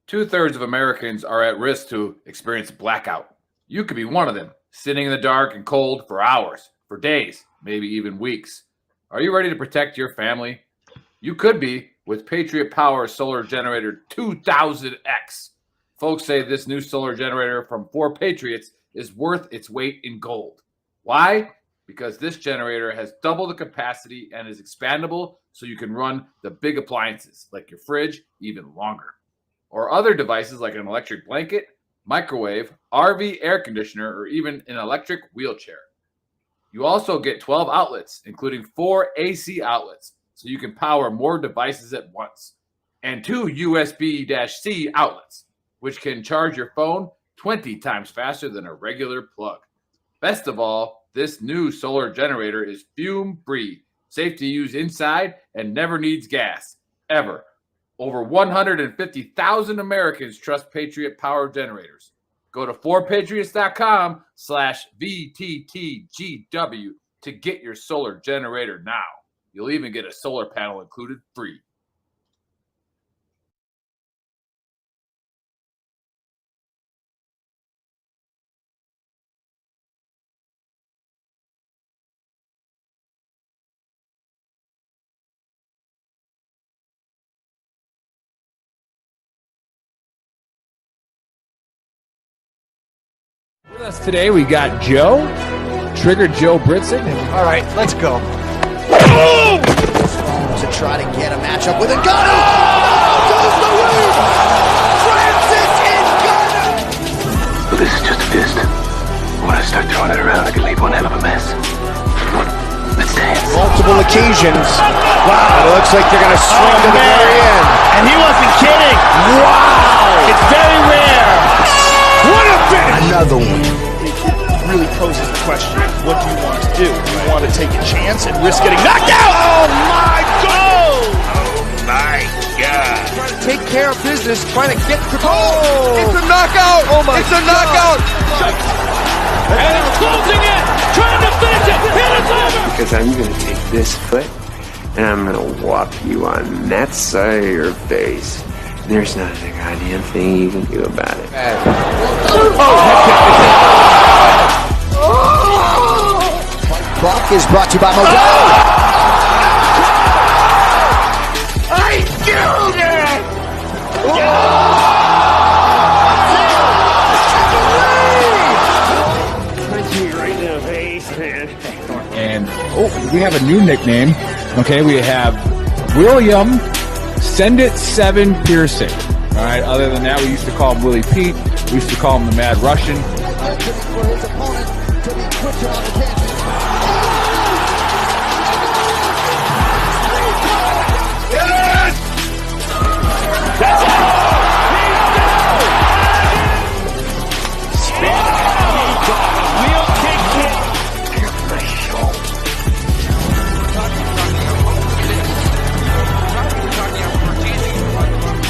2/3 of Americans are at risk to experience blackout. You could be one of them, sitting in the dark and cold for hours, for days, maybe even weeks. Are you ready to protect your family? You could be with Patriot Power Solar Generator 2000X. Folks say this new solar generator from 4 Patriots is worth its weight in gold. Why? Because this generator has double the capacity and is expandable so you can run the big appliances like your fridge even longer. Or other devices like an electric blanket, microwave, RV air conditioner, or even an electric wheelchair. You also get 12 outlets, including 4 AC outlets, so you can power more devices at once, and 2 USB-C outlets, which can charge your phone 20 times faster than a regular plug. Best of all, this new solar generator is fume-free, safe to use inside, and never needs gas, ever. Over 150,000 Americans trust Patriot Power generators. Go to 4patriots.com/VTTGW to get your solar generator now. You'll even get a solar panel included free. With us today, we got Joe, Trigger Joe Britson. All right, let's go. Boom! To try to get a matchup with Ngannou. Goes the win! Francis Ngannou! Well, this is just a fist. When I start throwing it around, I can leave one hell of a mess. Let's dance. Multiple occasions. Wow. It looks like they're going to swing to the very end. And he wasn't kidding. Wow. It's very rare. What a finish! Another one. It really poses the question, what do you want to do? Do you want to take a chance and risk getting knocked out? Oh my God! Oh my God. Trying to take care of business, trying to get to It's a knockout! Oh my It's a knockout! And it's closing in, trying to finish it, and it's over! Because I'm going to take this foot and I'm going to whop you on that side of your face. There's not a goddamn thing you can do about it. Brock is brought to you by Modelo. I killed it! Punch me right in the face, man. And we have a new nickname. Okay, we have William Send It 7 Piercing. All right, other than that, we used to call him Willie Pete. We used to call him the Mad Russian. For his opponent to be quicker on the canvas.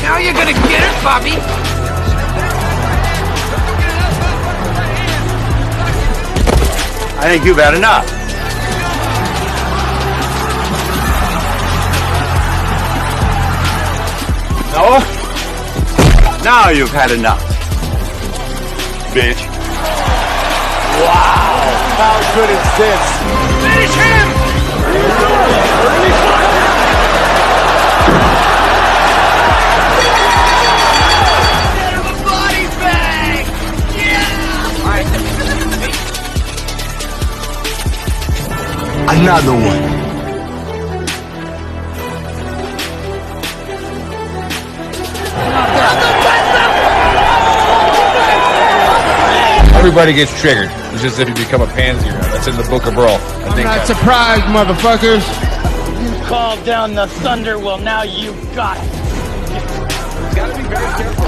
Now you're gonna get it, Bobby. I think you've had enough. No? Now you've had enough. Bitch. Wow! How good is this? Finish him! Another one. Everybody gets triggered. It's just if you become a pansy. That's in the Book of Earl. I think Not surprised, motherfuckers. You called down the thunder, well now you got it. gotta be very careful.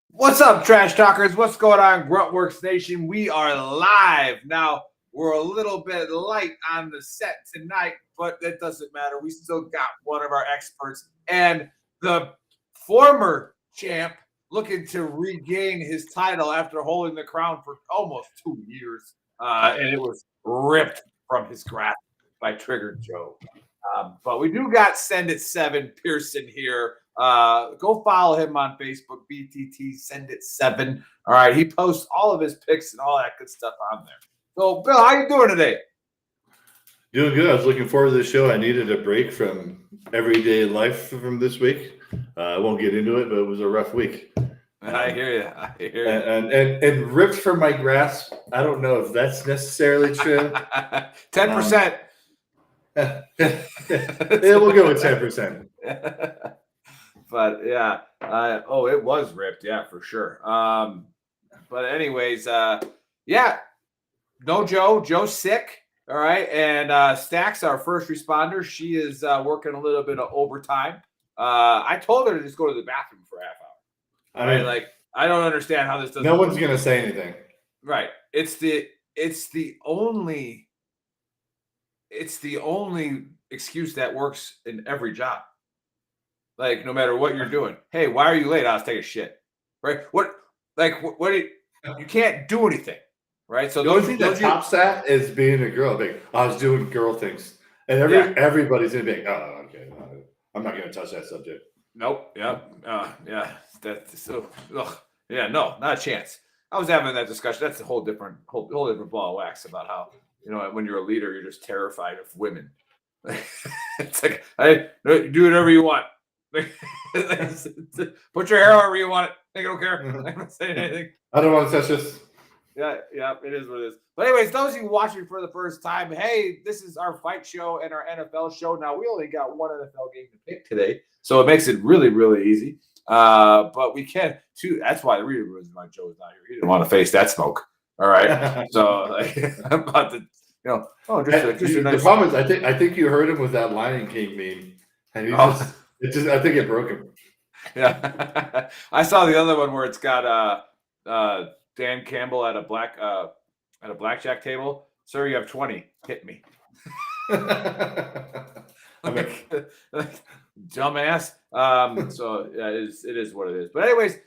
What's up, Trash Talkers? What's going on, Gruntworks Nation? We are live now. we're a little bit light on the set tonight, but that doesn't matter. We still got one of our experts and the former champ looking to regain his title after holding the crown for almost 2 years. And it was ripped from his grasp by Trigger Joe. But we do got Send It 7 Pearson here. Go follow him on Facebook, VTT Send It 7. All right, he posts all of his picks and all that good stuff on there. So, Bill, how you doing today? Doing good. I was looking forward to the show. I needed a break from everyday life from this week. I won't get into it, but it was a rough week. I hear you. And ripped from my grasp. I don't know if that's necessarily true. 10%. Yeah, we'll go with 10%. But yeah, it was ripped, yeah, for sure. But anyways, yeah, no Joe. Joe's sick. All right, and Stacks, our first responder, she is working a little bit of overtime. I told her to just go to the bathroom for a half hour. I mean, like, I don't understand how this doesn't. No one's gonna say anything. Right. It's the only excuse that works in every job. Like, no matter what you're doing. Hey, why are you late? I was taking a shit. Right? What you can't do anything. Right? So the only thing that tops that is being a girl. Like, I was doing girl things. And everybody's gonna be like, oh, okay. I'm not gonna touch that subject. Nope. Yeah. Yeah. That's so yeah, no, not a chance. I was having that discussion. That's a whole different ball of wax about how, when you're a leader, you're just terrified of women. It's like, hey, do whatever you want. Put your hair however you want it. I don't care. I'm not saying anything. I don't want to touch this. Yeah, it is what it is. But anyways, those of you watching for the first time, hey, this is our fight show and our NFL show. Now, we only got one NFL game to pick today, so it makes it really, really easy. But we can too. That's why the reason why Joe is not here. He didn't want to face that smoke. All right. So I'm about to, the problem is, I think you heard him with that Lion King meme, and I think it broke him. Yeah, I saw the other one where it's got Dan Campbell at a blackjack table. Sir, you have 20. Hit me. Dumbass. So yeah, it is what it is. But anyways,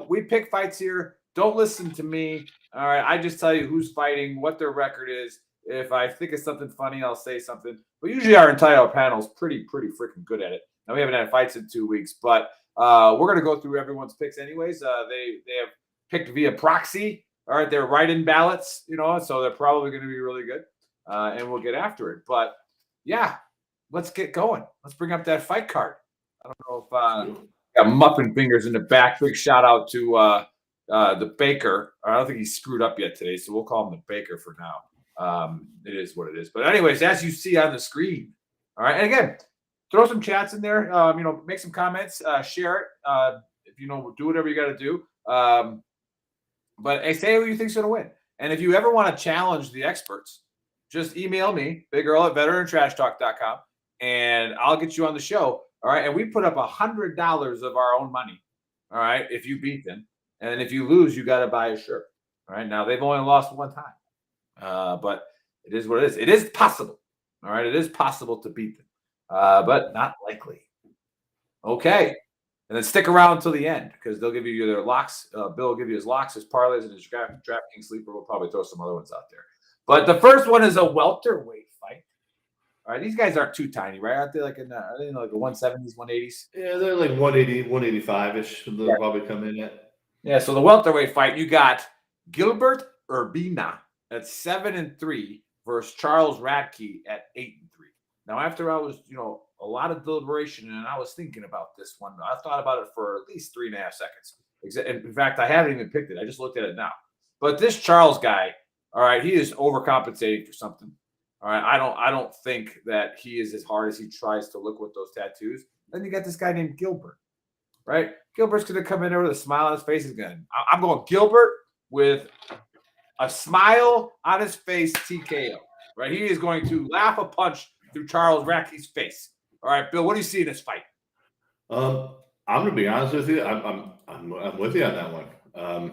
we pick fights here. Don't listen to me. All right, I just tell you who's fighting, what their record is. If I think of something funny, I'll say something. But usually our entire panel is pretty freaking good at it. Now, we haven't had fights in 2 weeks, but we're gonna go through everyone's picks anyways. They have picked via proxy. All right, they're write-in ballots, so they're probably going to be really good, and we'll get after it. But yeah, let's get going. Let's bring up that fight card. I don't know if got muffin fingers in the back. Big shout out to the baker. I don't think he's screwed up yet today, so we'll call him the baker for now. It is what it is. But anyways, as you see on the screen, all right, and again, throw some chats in there. Make some comments, share it. If do whatever you got to do. But say who you think's going to win. And if you ever want to challenge the experts, just email me, bigearl@veterantrashtalk.com, and I'll get you on the show. All right. And we put up $100 of our own money. All right. If you beat them. And if you lose, you got to buy a shirt. All right. Now, they've only lost one time. But it is what it is. It is possible. All right. It is possible to beat them. But not likely. Okay. And then stick around until the end because they'll give you their locks. Bill will give you his locks, his parlays, and his DraftKings sleeper. We'll probably throw some other ones out there. But the first one is a welterweight fight. All right, these guys aren't too tiny, right? Aren't they like in the 170s, 180s? Yeah, they're like 180, 185-ish. They'll probably come in at. Yeah, so the welterweight fight, you got Gilbert Urbina at 7-3 versus Charles Radke at 8-3. Now, after I was, a lot of deliberation, and I was thinking about this one. I thought about it for at least 3.5 seconds. In fact, I haven't even picked it. I just looked at it now. But this Charles guy, all right, he is overcompensating for something. All right, I don't think that he is as hard as he tries to look with those tattoos. Then you got this guy named Gilbert, right? Gilbert's going to come in there with a smile on his face. I'm going Gilbert with a smile on his face, TKO, right? He is going to laugh a punch through Charles Radke's face. All right, Bill, what do you see in this fight? I'm going to be honest with you. I'm with you on that one.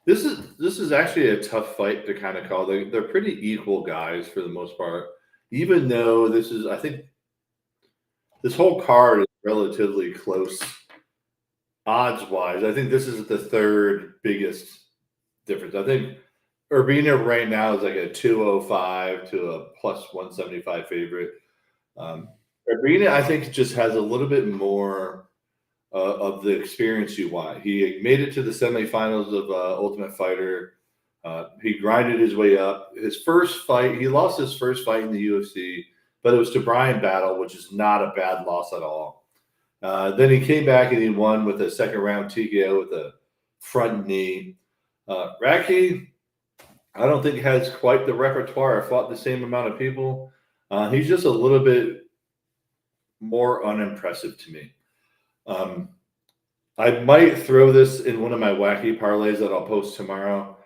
This is actually a tough fight to kind of call. They're pretty equal guys for the most part. Even though I think this whole card is relatively close odds wise. I think this is the third biggest difference. I think Urbina right now is like a 205 to a plus 175 favorite. Urbina, I think, just has a little bit more of the experience you want. He made it to the semifinals of Ultimate Fighter. He grinded his way up. His first fight, he lost his first fight in the UFC, but it was to Brian Battle, which is not a bad loss at all. Then he came back and he won with a second round TKO with a front knee. Raki, I don't think has quite the repertoire. I fought the same amount of people. He's just a little bit more unimpressive to me. I might throw this in one of my wacky parlays that I'll post tomorrow.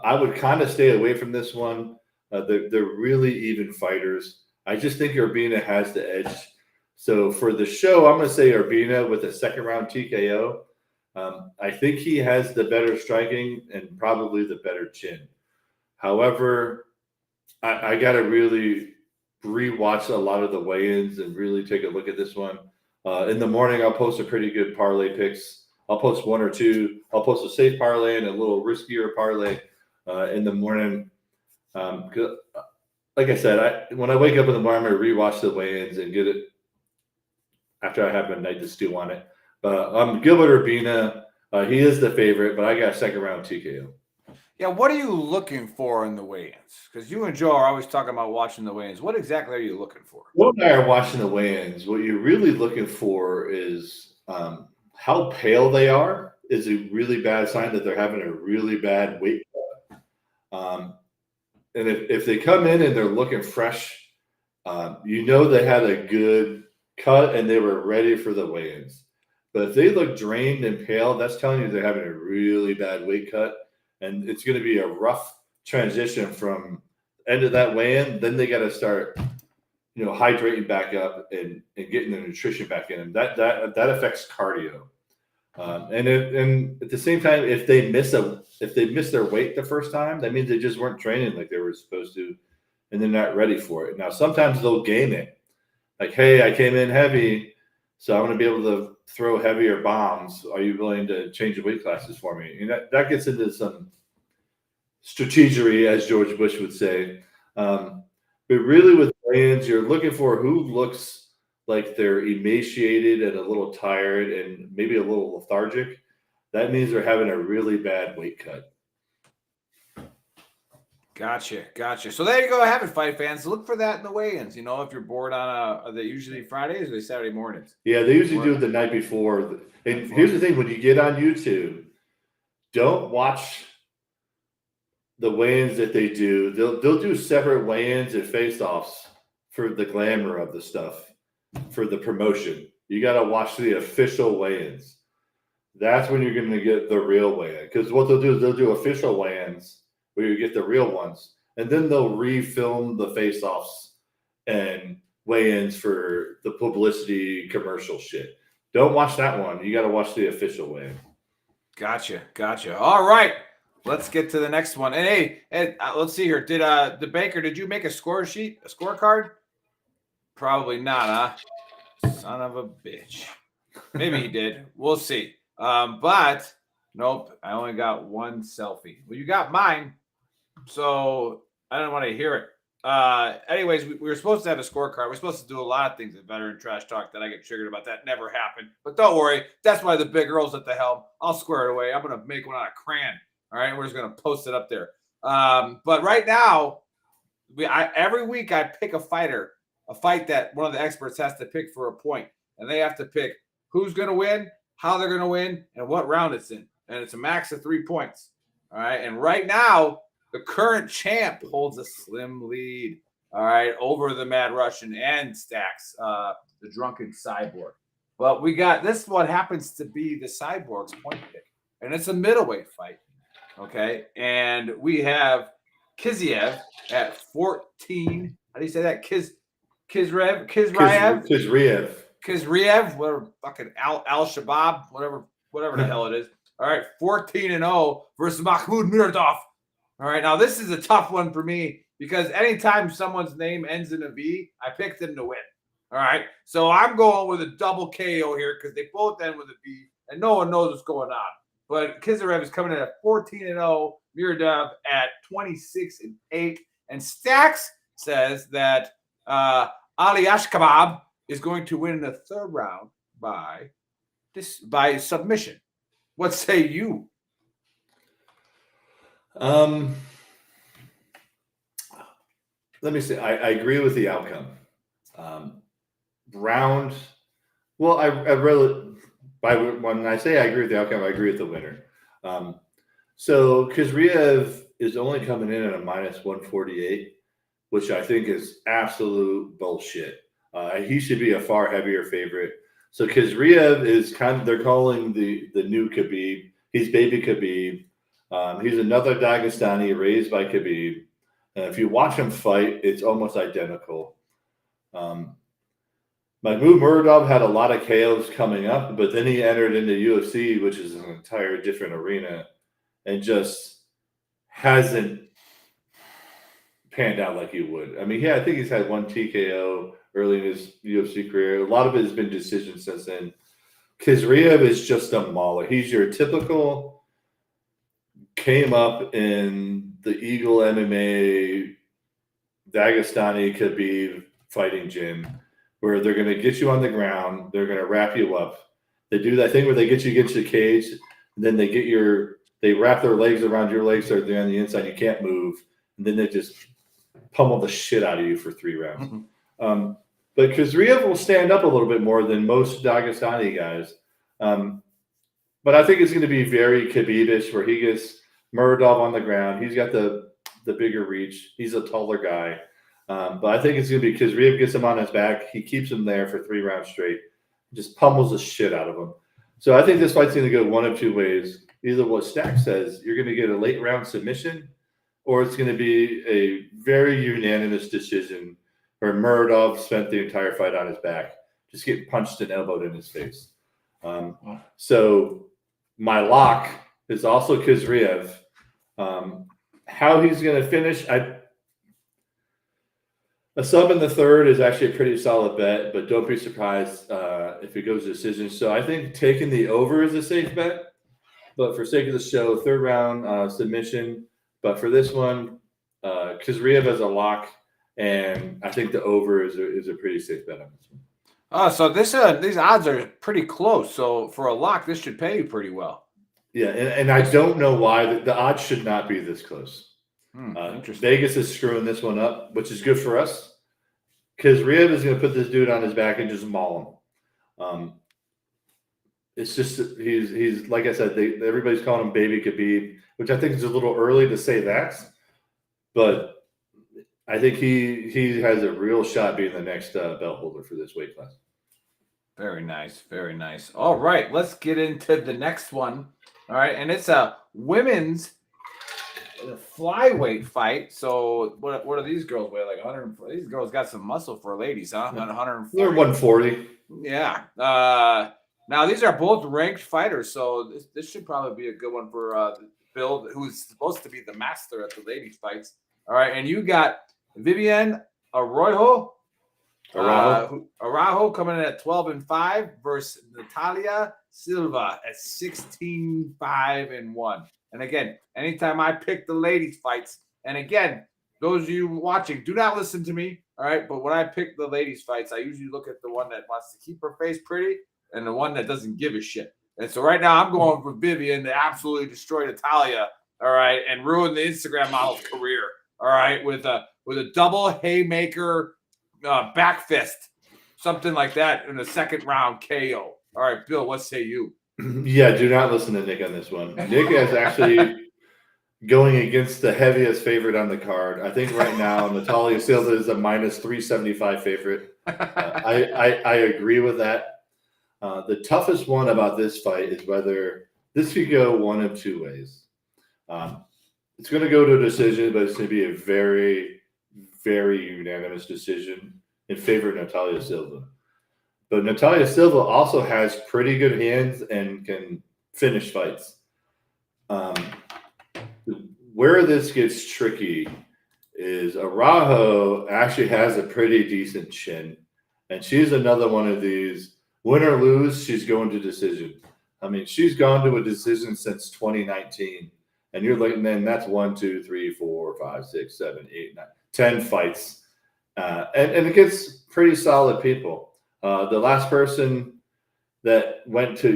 I would kind of stay away from this one. They're really even fighters. I just think Urbina has the edge. So for the show, I'm going to say Urbina with a second round TKO. I think he has the better striking and probably the better chin. However, I got to really rewatch a lot of the weigh-ins and really take a look at this one. In the morning, I'll post a pretty good parlay picks. I'll post one or two. I'll post a safe parlay and a little riskier parlay in the morning. Like I said, when I wake up in the morning, I'm going to rewatch the weigh-ins and get it after I have a night to stew on it. But Gilbert Urbina, he is the favorite, but I got a second round TKO. Yeah, what are you looking for in the weigh-ins? Because you and Joe are always talking about watching the weigh-ins. What exactly are you looking for? Joe and I are watching the weigh-ins. What you're really looking for is how pale they are is a really bad sign that they're having a really bad weight cut. And if they come in and they're looking fresh, they had a good cut and they were ready for the weigh-ins. But if they look drained and pale, that's telling you they're having a really bad weight cut. And it's going to be a rough transition from end of that weigh-in. Then they got to start, hydrating back up and getting the nutrition back in. And that affects cardio. And at the same time, if they miss their weight the first time, that means they just weren't training like they were supposed to, and they're not ready for it. Now, sometimes they'll game it. Like, hey, I came in heavy, so I'm going to be able to throw heavier bombs. Are you willing to change the weight classes for me? And that gets into some strategery, as George Bush would say. But really with weigh-ins, you're looking for who looks like they're emaciated and a little tired and maybe a little lethargic. That means they're having a really bad weight cut. Gotcha. So there you go. Have it, fight fans. Look for that in the weigh-ins. If you're bored on are they usually Fridays or are they Saturday mornings? Yeah, they usually do it the night before. And here's the thing: when you get on YouTube, don't watch the weigh-ins that they do. They'll do separate weigh-ins and face-offs for the glamour of the stuff, for the promotion. You got to watch the official weigh-ins. That's when you're going to get the real weigh-in. Because what they'll do is they'll do official weigh-ins where you get the real ones, and then they'll refilm the face-offs and weigh-ins for the publicity commercial shit. Don't watch that one. You got to watch the official weigh-in. Gotcha. All right, let's get to the next one. And hey, let's see here. Did the Baker? Did you make a scorecard? Probably not, huh? Son of a bitch. Maybe he did. We'll see. But nope. I only got one selfie. Well, you got mine. So I don't want to hear it. Anyways, we were supposed to have a scorecard. We're supposed to do a lot of things at Veteran Trash Talk that I get triggered about. That never happened. But don't worry. That's why the big girl's at the helm. I'll square it away. I'm going to make one out of crayon. All right. We're just going to post it up there. But right now, every week I pick a fight that one of the experts has to pick for a point. And they have to pick who's going to win, how they're going to win, and what round it's in. And it's a max of 3 points. All right. And right now, the current champ holds a slim lead, all right, over the Mad Russian and Stacks, the Drunken Cyborg. But we got this one happens to be the Cyborg's point pick, and it's a middleweight fight, okay? And we have Kiziev at 14. How do you say that? Kizriev, whatever fucking Al-Shabaab, whatever the hell it is. All right, 14-0 versus Mahmoud Muradov. All right, now this is a tough one for me because anytime someone's name ends in a V, I pick them to win. All right, so I'm going with a double KO here because they both end with a V, and no one knows what's going on. But Kizarev is coming in at 14-0, Muradov at 26-8, and Stacks says that Ali Ashkabab is going to win in the third round by submission. What say you? Let me say, I agree with the outcome. Round, well, I really, when I say I agree with the outcome, I agree with the winner. So Kizriev is only coming in at a -148, which I think is absolute bullshit. He should be a far heavier favorite. So Kizriev is they're calling the new Khabib. He's baby Khabib. He's another Dagestani raised by Khabib. And if you watch him fight, it's almost identical. Mahmoud Muradov had a lot of KOs coming up, but then he entered into UFC, which is an entire different arena, and just hasn't panned out like he would. I mean, I think he's had one TKO early in his UFC career. A lot of it has been decisions since then. Kizriev is just a mauler. He's your typical came up in the Eagle MMA Dagestani Khabib fighting gym where they're going to get you on the ground. They're going to wrap you up. They do that thing where they get you against the cage, and then they wrap their legs around your legs so they're on the inside. You can't move. And then they just pummel the shit out of you for 3 rounds. But Kizriev will stand up a little bit more than most Dagestani guys. But I think it's going to be very Khabib-ish where he gets Muradov on the ground. He's got the bigger reach. He's a taller guy. But I think it's going to be Kizriev gets him on his back. He keeps him there for 3 rounds straight. Just pummels the shit out of him. So I think this fight's going to go one of 2 ways. Either what Stack says, you're going to get a late round submission, or it's going to be a very unanimous decision where Muradov spent the entire fight on his back, just getting punched and elbowed in his face. So my lock is also Kizriev. How he's going to finish, a sub in the third is actually a pretty solid bet, but don't be surprised if it goes to decision. So I think taking the over is a safe bet, but for sake of the show, third round submission. But for this one, Kizriev has a lock, and I think the over is a pretty safe bet on this one. So these odds are pretty close. So for a lock, this should pay you pretty well. Yeah, and I don't know why the odds should not be this close. Interesting. Vegas is screwing this one up, which is good for us. Kizriev is going to put this dude on his back and just maul him. It's just he's like I said, everybody's calling him Baby Khabib, which I think is a little early to say that, but I think he has a real shot being the next belt holder for this weight class. Very nice, very nice. All right, let's get into the next one. All right, and it's a women's flyweight fight. So what are these girls weigh? Like 100? These girls got some muscle for ladies, huh? 140. They're 140. Yeah. Now these are both ranked fighters, so this should probably be a good one for Bill, who's supposed to be the master at the ladies fights. All right, and you got Viviane Araujo coming in at 12-5 versus Natalia Silva at 16-5-1. And again, anytime I pick the ladies fights, and again, those of you watching, do not listen to me, all right? But when I pick the ladies fights, I usually look at the one that wants to keep her face pretty and the one that doesn't give a shit. And so right now I'm going for Vivian to absolutely destroy Natalia, all right, and ruin the Instagram model's career, all right, with a double haymaker back fist, something like that in the second round KO. All right, Bill, what say you? Yeah, do not listen to Nick on this one. Nick is actually going against the heaviest favorite on the card. I think right now Natalia Silva is a -375 favorite. I agree with that. The toughest one about this fight is whether this could go one of 2 ways. It's going to go to a decision, but it's going to be a very, very unanimous decision in favor of Natalia Silva. But Natalia Silva also has pretty good hands and can finish fights. Where this gets tricky is Araujo actually has a pretty decent chin, and she's another one of these win or lose, she's going to decision. I mean, she's gone to a decision since 2019, and you're looking, then that's 1, 2, 3, 4, 5, 6, 7, 8, 9, 10 fights, and it gets pretty solid people. The last person that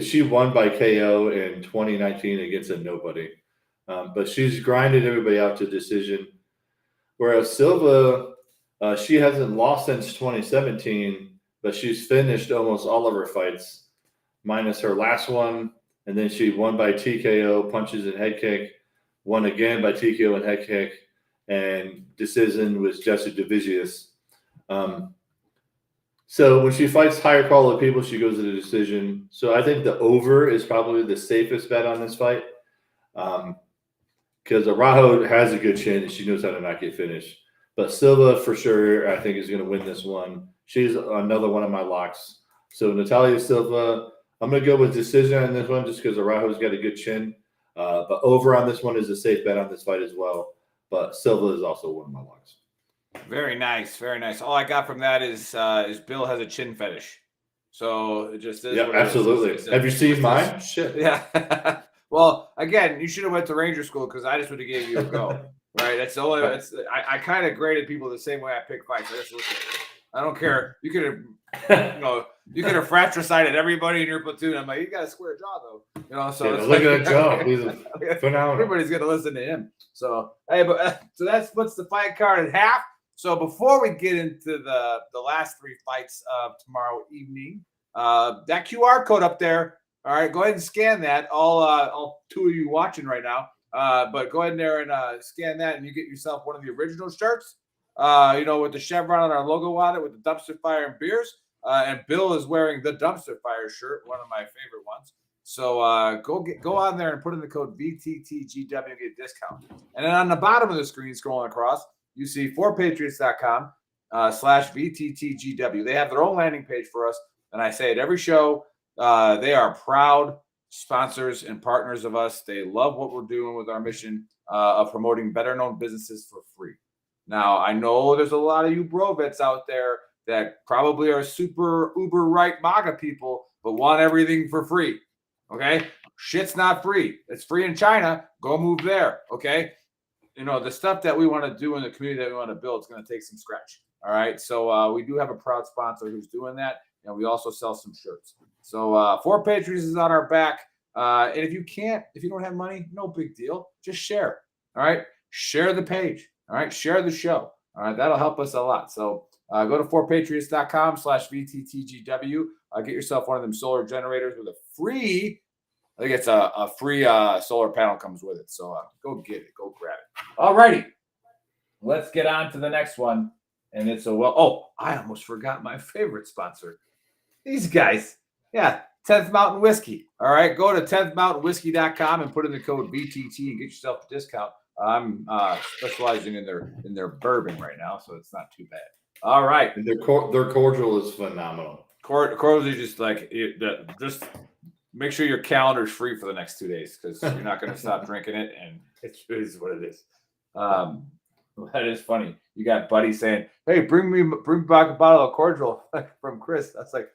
she won by KO in 2019 against a nobody, but she's grinded everybody out to decision. Whereas Silva, she hasn't lost since 2017, but she's finished almost all of her fights, minus her last one. And then she won by TKO, punches and head kick, won again by TKO and head kick, and decision was Jesse Divisius. So when she fights higher quality people, she goes to the decision. So I think the over is probably the safest bet on this fight. Because Araujo has a good chin and she knows how to not get finished. But Silva, for sure, I think is going to win this one. She's another one of my locks. So Natalia Silva, I'm going to go with decision on this one just because Araujo's got a good chin. But over on this one is a safe bet on this fight as well. But Silva is also one of my locks. Very nice, very nice. All I got from that is Bill has a chin fetish. So it just is. Yeah, absolutely. Have you seen mine? Shit. Yeah. Well, again, you should have went to Ranger School because I just would have gave you a go, right? That's the only. I kind of graded people the same way I pick fights. I don't care. You could have, you could have fratricided everybody in your platoon. I'm like, you got a square jaw though, So yeah, look at that jaw. He's phenomenal. Everybody's gonna listen to him. So hey, but so that splits the fight card in half. So before we get into the last 3 fights of tomorrow evening, that QR code up there. All right, go ahead and scan that. All 2 of you watching right now. But go ahead in there and scan that, and you get yourself one of the original shirts. With the chevron on our logo on it, with the dumpster fire and beers. And Bill is wearing the dumpster fire shirt, one of my favorite ones. So go on there and put in the code VTTGW and get a discount. And then on the bottom of the screen, scrolling across, you see 4patriots.com /VTTGW. They have their own landing page for us, and I say it every show. They are proud sponsors and partners of us. They love what we're doing with our mission of promoting better-known businesses for free. Now, I know there's a lot of you bro-vets out there that probably are super uber right MAGA people, but want everything for free. Okay? Shit's not free. It's free in China. Go move there. Okay? The stuff that we want to do in the community that we want to build is going to take some scratch. All right? So we do have a proud sponsor who's doing that, and we also sell some shirts. So 4 Patriots is on our back. And if you don't have money, no big deal. Just share. All right? Share the page. All right? Share the show. All right? That'll help us a lot. So go to 4patriots.com /VTTGW. Get yourself one of them solar generators with a free, I think it's a free solar panel comes with it. So go get it. Go grab it. All righty. Let's get on to the next one. And it's I almost forgot my favorite sponsor. These guys. Yeah, 10th Mountain Whiskey. All right, go to 10thmountainwhiskey.com and put in the code VTT and get yourself a discount. I'm specializing in their bourbon right now, so it's not too bad. All right. And their cordial is phenomenal. Cordial is just just make sure your calendar's free for the next 2 days because you're not going to stop drinking it, and it is what it is. That is funny. You got Buddy saying, "Hey, bring back a bottle of cordial from Chris." That's like,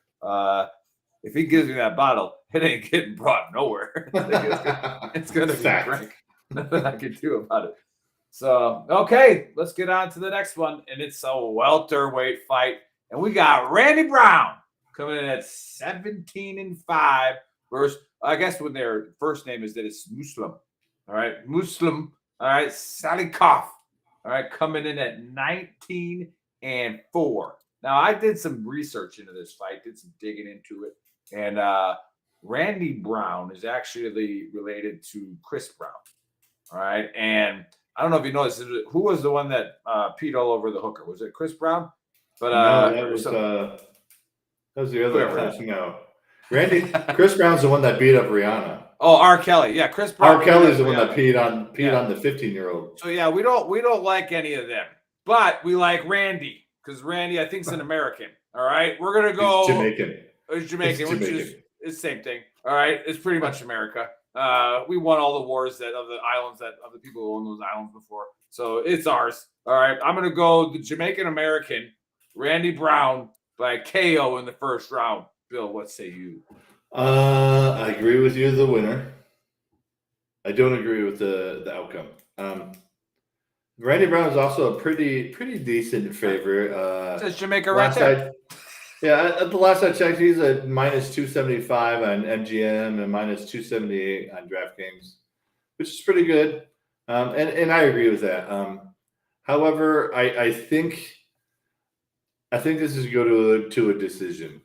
if he gives me that bottle, it ain't getting brought nowhere. It's going to be a drink. Nothing I can do about it. So, okay, let's get on to the next one. And it's a welterweight fight. And we got Randy Brown coming in at 17-5 versus, I guess when their first name is that it's Muslim. All right, Muslim. All right, Salikov. All right, coming in at 19-4. Now, I did some research into this fight, did some digging into it. And Randy Brown is actually related to Chris Brown. All right. And I don't know if you noticed, who was the one that peed all over the hooker? Was it Chris Brown? But that was the other person. No. Chris Brown's the one that beat up Rihanna. Oh, R. Kelly. Yeah, Chris Brown. R. Kelly's the one that peed on the 15-year-old. So yeah, we don't like any of them. But we like Randy, because Randy, I think, is an American. All right. We're gonna go Jamaican. It's Jamaican, which is the same thing. All right. It's pretty much America. We won all the wars of the islands of the people who owned those islands before. So it's ours. All right. I'm going to go the Jamaican American, Randy Brown, by KO in the first round. Bill, what say you? I agree with you, the winner. I don't agree with the outcome. Randy Brown is also a pretty decent favorite. Says Jamaica right there. At the last I checked, he's at minus 275 on MGM and minus 278 on DraftKings, which is pretty good. And I agree with that. However, I think this is go to a decision.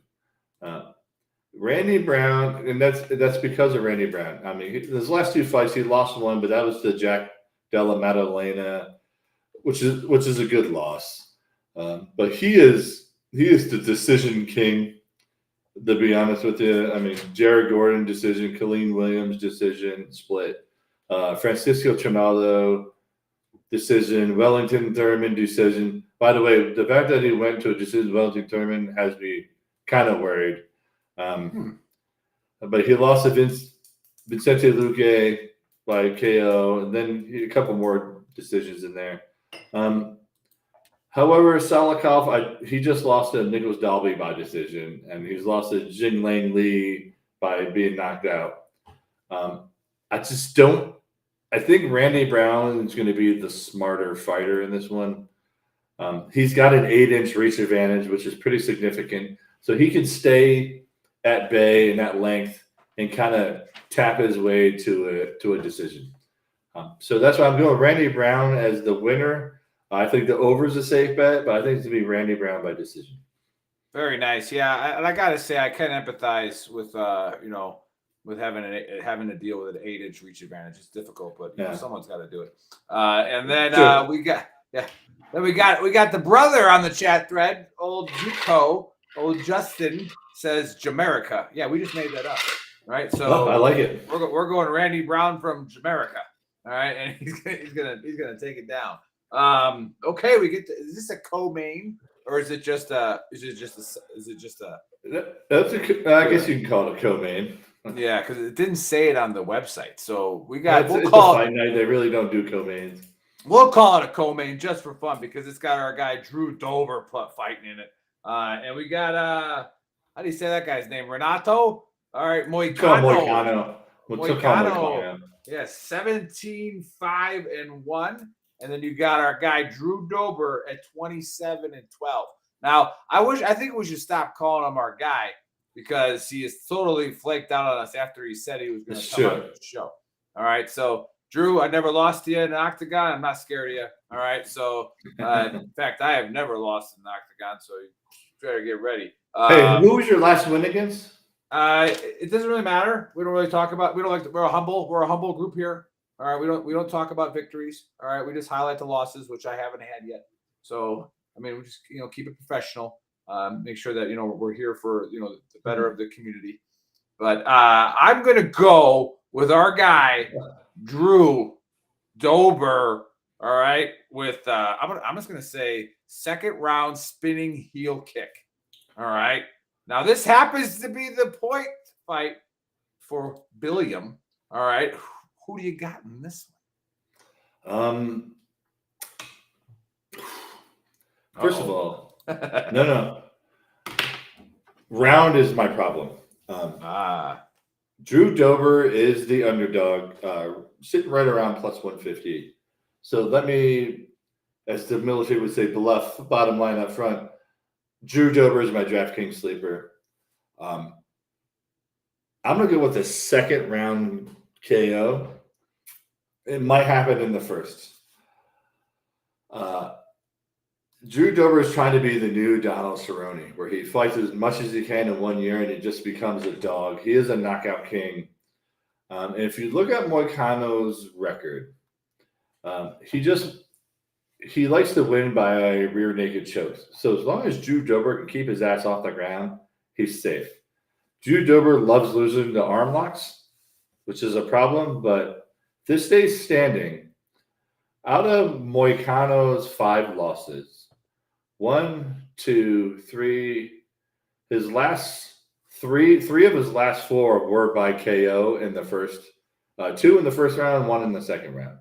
Randy Brown, and that's because of Randy Brown. I mean, his last 2 fights, he lost one, but that was to Jack Della Maddalena, which is a good loss. But he is the decision king, to be honest with you. I mean, Jared Gordon decision, Colleen Williams decision split, Francisco Trinaldo decision, Wellington Thurman decision. By the way, the fact that he went to a decision, Wellington Thurman, has me kind of worried. But he lost to Vicente Luque by KO, and then a couple more decisions in there. However, Salikov, he just lost to Nicholas Dalby by decision, and he's lost to Jing Lang Li by being knocked out. I think Randy Brown is going to be the smarter fighter in this one. He's got an 8-inch reach advantage, which is pretty significant. So he can stay at bay and at length and kind of tap his way to a decision. So that's why I'm going Randy Brown as the winner. I think the over is a safe bet, but I think it's going to be Randy Brown by decision. Very nice. Yeah, and I got to say, I can empathize with with having to deal with an 8-inch reach advantage. It's difficult, but someone's got to do it. And then we got the brother on the chat thread, old Juco, old Justin says Jamaica. Yeah, we just made that up, right? So I like it. We're going Randy Brown from Jamaica, all right, and he's gonna take it down. Okay, is this a co-main or is it just a? I guess you can call it a co-main. Yeah, because it didn't say it on the website. So we'll call it a fight night. They really don't do co-mains. We'll call it a co-main just for fun because it's got our guy Drew Dober fighting in it. And we got how do you say that guy's name? Renato? All right, Moicano. Yeah, 17-5-1. And then you got our guy Drew Dober at 27-12. Now, I think we should stop calling him our guy because he is totally flaked out on us after he said he was going to come on the show. All right, so Drew, I never lost to you in an octagon. I'm not scared of you. All right, so in fact, I have never lost in an octagon, so you better get ready. Hey, who was your last win against? It doesn't really matter. We don't really talk about. We don't like. We're a humble group here. All right, we don't talk about victories. All right, we just highlight the losses, which I haven't had yet. So I mean, we just keep it professional. Make sure that we're here for the better of the community. But I'm gonna go with our guy Drew Dober. All right, with I'm just gonna say second round spinning heel kick. All right. Now this happens to be the point fight for Billiam. All right. Who do you got in this one? First of all, no. Round is my problem. Drew Dober is the underdog, sitting right around plus 150. So let me, as the military would say, bluff, bottom line up front. Drew Dober is my DraftKings sleeper. I'm going to go with the second round KO. It might happen in the first. Drew Dober is trying to be the new Donald Cerrone, where he fights as much as he can in 1 year and he just becomes a dog. He is a knockout king. And if you look at Moicano's record, he likes to win by rear naked chokes. So as long as Drew Dober can keep his ass off the ground, he's safe. Drew Dober loves losing to arm locks, which is a problem, but this stays standing. Out of Moicano's 5 losses, 1, 2, 3, his last three of his last 4 were by KO in the first 2 in the first round, 1 in the second round.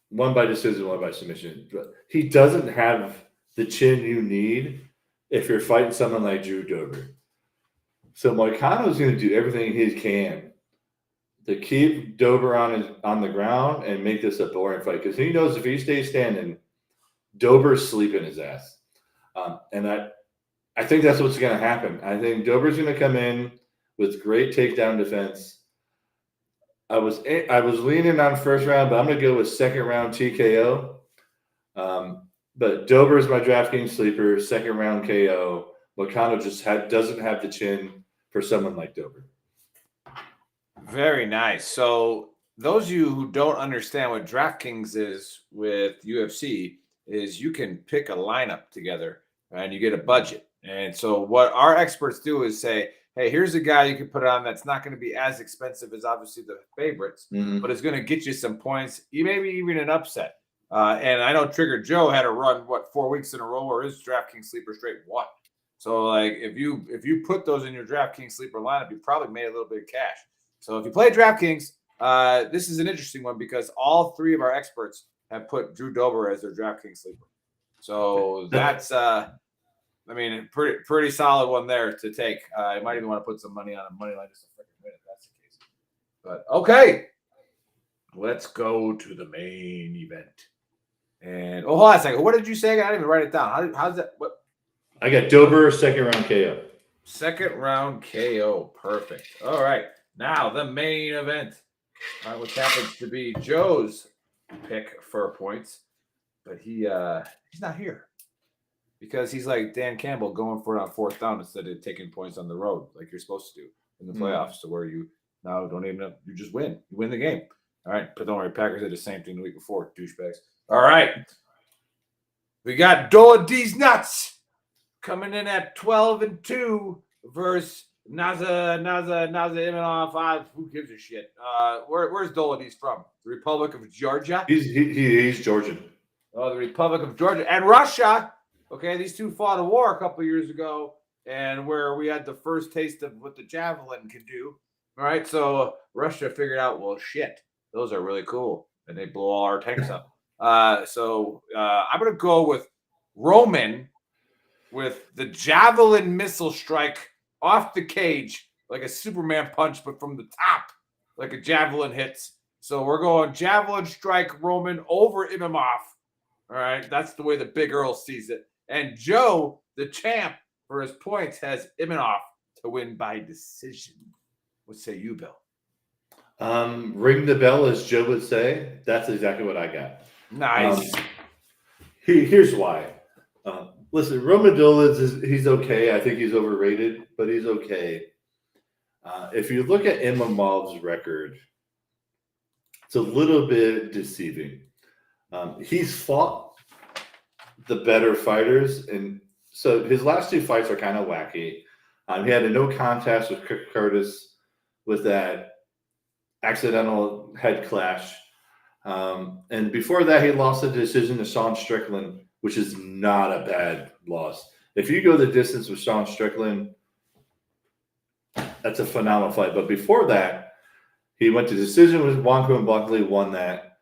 1 by decision, 1 by submission. But he doesn't have the chin you need if you're fighting someone like Drew Dober. So Moicano's going to do everything he can to keep Dober on the ground and make this a boring fight, because he knows if he stays standing, Dober's sleeping his ass. And I think that's what's going to happen. I think Dober's going to come in with great takedown defense. I was leaning on first round, but I'm going to go with second round TKO. But Dober's my DraftKings sleeper, second round KO. Moicano just doesn't have the chin for someone like Dober. Very nice. So those of you who don't understand what DraftKings is with UFC is you can pick a lineup together and you get a budget. And so what our experts do is say, hey, here's a guy you can put on that's not going to be as expensive as obviously the favorites, but it's going to get you some points, maybe even an upset. And I know Trigger Joe had a run, 4 weeks in a row where his DraftKings sleeper straight won. So like if you put those in your DraftKings sleeper lineup, you probably made a little bit of cash. So if you play DraftKings, this is an interesting one because all 3 of our experts have put Drew Dober as their DraftKings sleeper. So that's pretty solid one there to take. I might even want to put some money on a money line just to freaking win if that's the case. But okay, let's go to the main event. And hold on a second. What did you say? I didn't even write it down. How's that? What? I got Dober, second round KO. Second round KO. Perfect. All right. Now the main event, which happens to be Joe's pick for points, but he's not here because he's like Dan Campbell going for it on fourth down instead of taking points on the road like you're supposed to do in the playoffs, to where you now don't even you just win. You win the game. All right, but don't worry, Packers did the same thing the week before, douchebags. All right, we got Dola D's Nuts coming in at 12-2 versus Naza Imanov. Who gives a shit? Where's Dola D's from? The Republic of Georgia. He's Georgian. Oh, the Republic of Georgia and Russia. Okay, these two fought a war a couple years ago, and where we had the first taste of what the javelin can do. All right, so Russia figured out, well, shit, those are really cool, and they blow all our tanks up. So I'm going to go with Roman with the javelin missile strike off the cage, like a Superman punch, but from the top, like a javelin hits. So we're going javelin strike Roman over Imamov. All right, that's the way the Big Earl sees it. And Joe, the champ, for his points, has Imanov to win by decision. What say you, Bill? Ring the bell, as Joe would say. That's exactly what I got. Nice. Here's why. Listen, Roman Dolidze he's okay. I think he's overrated, but he's okay. If you look at Imamov's record, it's a little bit deceiving. He's fought the better fighters, and so his last 2 fights are kind of wacky. He had a no contest with Curtis with that accidental head clash. And before that, he lost a decision to Sean Strickland, which is not a bad loss. If you go the distance with Sean Strickland, that's a phenomenal fight. But before that, he went to decision with Wonko and Buckley, won that.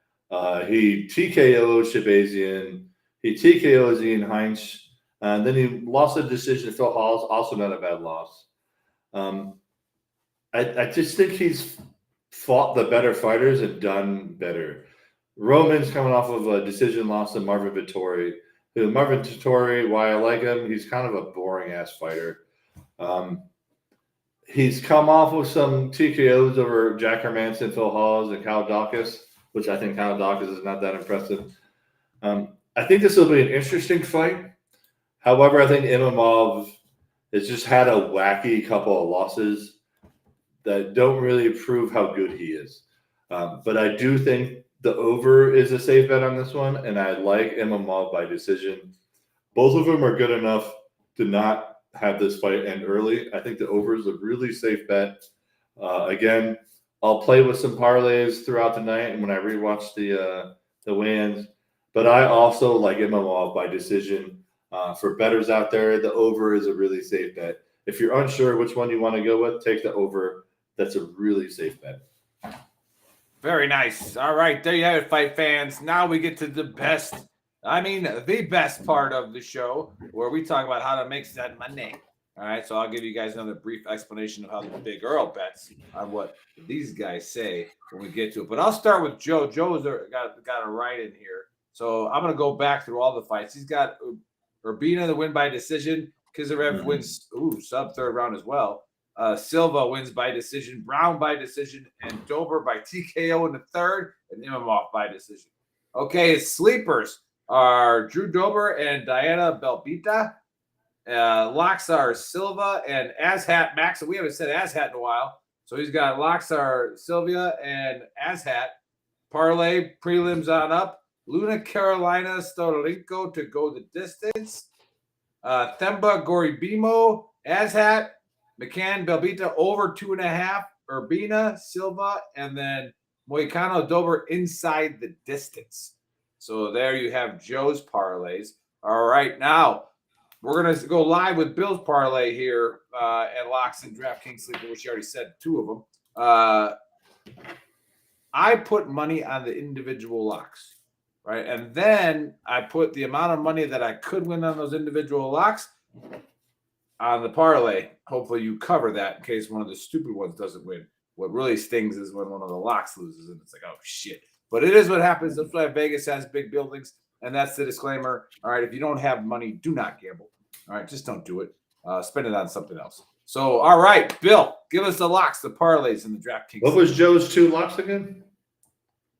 He TKO'd Shabazian. He TKO'd Ian Heinz. And then he lost a decision to Phil Hall, also not a bad loss. I just think he's fought the better fighters and done better. Roman's coming off of a decision loss to Marvin Vettori. Marvin Vettori, why I like him, he's kind of a boring-ass fighter. He's come off with some TKOs over Jack Hermanson, Phil Hawes, and Kyle Dawkins, which I think Kyle Dawkins is not that impressive. I think this will be an interesting fight. However, I think Imamov has just had a wacky couple of losses that don't really prove how good he is. But I do think the over is a safe bet on this one, and I like Imamov by decision. Both of them are good enough to not have this fight end early. I think the over is a really safe bet. Again, I'll play with some parlays throughout the night and when I rewatch the weigh-ins. But I also like Imamov by decision. For bettors out there, the over is a really safe bet. If you're unsure which one you want to go with, take the over. that's a really safe bet. Very nice. All right, there you have it, fight fans. Now we get to the best part of the show where we talk about how to make that money. All right, so I'll give you guys another brief explanation of how the Big Earl bets on what these guys say when we get to it. But I'll start with Joe. Joe's got a right in here. So I'm going to go back through all the fights. He's got Urbina the win by decision. Kizarev wins sub third round as well. Silva wins by decision. Brown by decision. And Dober by TKO in the third. And Imamov by decision. Okay, his sleepers are Drew Dober and Diana Belbita. Locks are Silva and Azhat Max. We haven't said Azhat in a while. So he's got locks are Sylvia and Azhat. Parlay prelims on up. Luna Carolina Stodolenko to go the distance. Themba Goribimo, Azhat, McCann Belbita over 2.5. Urbina, Silva, and then Moicano Dober inside the distance. So there you have Joe's parlays. All right, now we're going to go live with Bill's parlay here at Locks and DraftKings Sleeper, which you already said 2 of them. I put money on the individual locks, right? And then I put the amount of money that I could win on those individual locks on the parlay. Hopefully you cover that in case one of the stupid ones doesn't win. What really stings is when one of the locks loses, and it's like, oh, shit. But it is what happens. That's why Vegas has big buildings, and that's the disclaimer. All right, if you don't have money, do not gamble. All right, just don't do it. Spend it on something else. So, all right, Bill, give us the locks, the parlays, and the DraftKings. What was Joe's 2 locks again?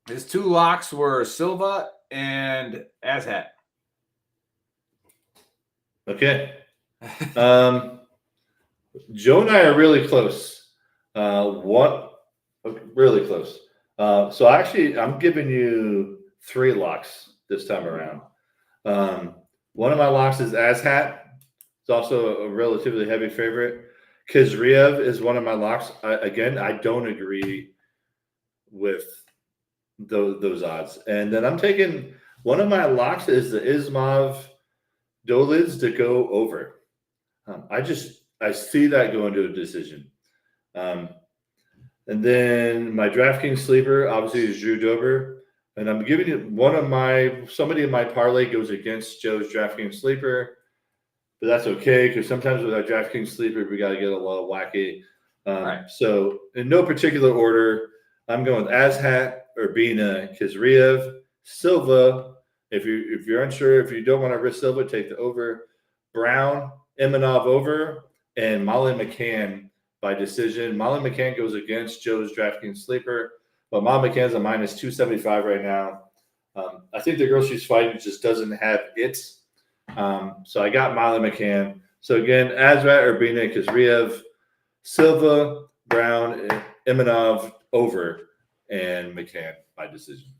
His 2 locks were Silva and Azhat. Okay. Joe and I are really close. Really close. So actually, I'm giving you 3 locks this time around. One of my locks is Azhat. It's also a relatively heavy favorite. Kizriev is one of my locks. I don't agree with those odds. And then I'm taking one of my locks is the Ismov Dolids to go over. I see that going to a decision. And then my DraftKings sleeper obviously is Drew Dober. And I'm giving you somebody in my parlay goes against Joe's DraftKings sleeper. But that's okay because sometimes with our DraftKings sleeper, we got to get a little wacky. Right. So in no particular order, I'm going with Azhat, Urbina, Kizriev, Silva. If you're unsure, if you don't want to risk Silva, take the over. Brown, Imanov over, and Molly McCann by decision. Molly McCann goes against Joe's DraftKings sleeper, but Molly McCann's a minus 275 right now. I think the girl she's fighting just doesn't have it. So I got Molly McCann. So again, Azrat, Urbina, Kizriev, Silva, Brown, Imanov over, and McCann by decision.